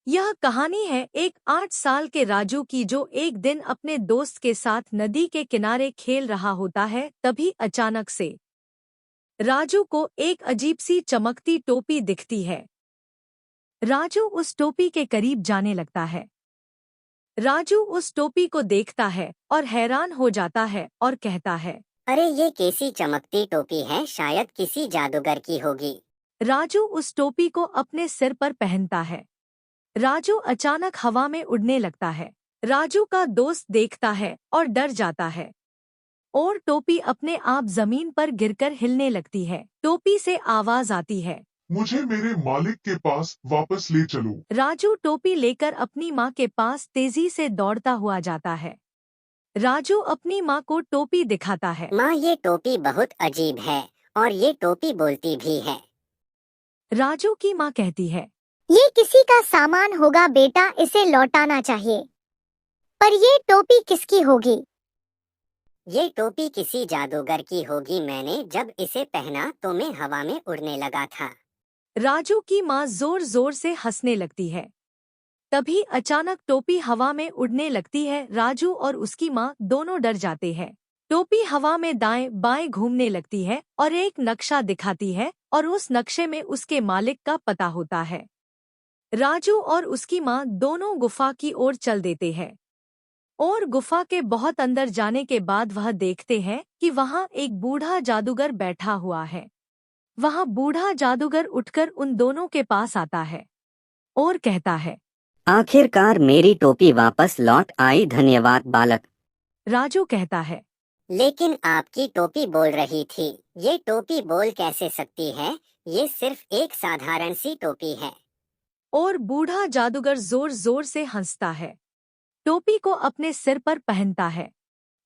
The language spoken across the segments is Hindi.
यह कहानी है एक 8 साल के राजू की, जो एक दिन अपने दोस्त के साथ नदी के किनारे खेल रहा होता है। तभी अचानक से राजू को एक अजीब सी चमकती टोपी दिखती है। राजू उस टोपी के करीब जाने लगता है। राजू उस टोपी को देखता है और हैरान हो जाता है और कहता है, अरे ये कैसी चमकती टोपी है, शायद किसी जादूगर की होगी। राजू उस टोपी को अपने सिर पर पहनता है। राजू अचानक हवा में उड़ने लगता है। राजू का दोस्त देखता है और डर जाता है और टोपी अपने आप जमीन पर गिरकर हिलने लगती है। टोपी से आवाज आती है, मुझे मेरे मालिक के पास वापस ले चलो। राजू टोपी लेकर अपनी माँ के पास तेजी से दौड़ता हुआ जाता है। राजू अपनी माँ को टोपी दिखाता है। माँ, ये टोपी बहुत अजीब है और ये टोपी बोलती भी है। राजू की माँ कहती है, ये किसी का सामान होगा बेटा, इसे लौटाना चाहिए। पर ये टोपी किसकी होगी? ये टोपी किसी जादूगर की होगी। मैंने जब इसे पहना तो मैं हवा में उड़ने लगा था। राजू की माँ जोर जोर से हंसने लगती है। तभी अचानक टोपी हवा में उड़ने लगती है। राजू और उसकी माँ दोनों डर जाते हैं। टोपी हवा में दाएं बाएं घूमने लगती है और एक नक्शा दिखाती है और उस नक्शे में उसके मालिक का पता होता है। राजू और उसकी माँ दोनों गुफा की ओर चल देते हैं और गुफा के बहुत अंदर जाने के बाद वह देखते हैं कि वहाँ एक बूढ़ा जादूगर बैठा हुआ है। वहाँ बूढ़ा जादूगर उठकर उन दोनों के पास आता है और कहता है, आखिरकार मेरी टोपी वापस लौट आई, धन्यवाद बालक। राजू कहता है, लेकिन आपकी टोपी बोल रही थी। ये टोपी बोल कैसे सकती है? ये सिर्फ एक साधारण सी टोपी है। और बूढ़ा जादूगर जोर जोर से हंसता है। टोपी को अपने सिर पर पहनता है।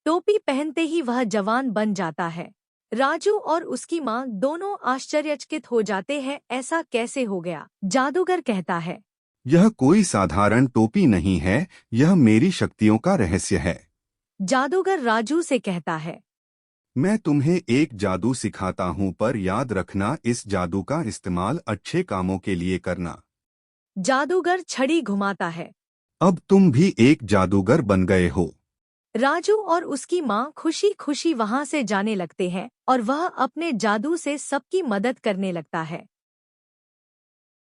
टोपी पहनते ही वह जवान बन जाता है। राजू और उसकी माँ दोनों आश्चर्यचकित हो जाते हैं, ऐसा कैसे हो गया? जादूगर कहता है, यह कोई साधारण टोपी नहीं है, यह मेरी शक्तियों का रहस्य है। जादूगर राजू से कहता है, मैं तुम्हें एक जादू सिखाता हूँ, पर याद रखना इस जादू का इस्तेमाल अच्छे कामों के लिए करना। जादूगर छड़ी घुमाता है। अब तुम भी एक जादूगर बन गए हो। राजू और उसकी माँ खुशी खुशी वहाँ से जाने लगते हैं और वह अपने जादू से सबकी मदद करने लगता है।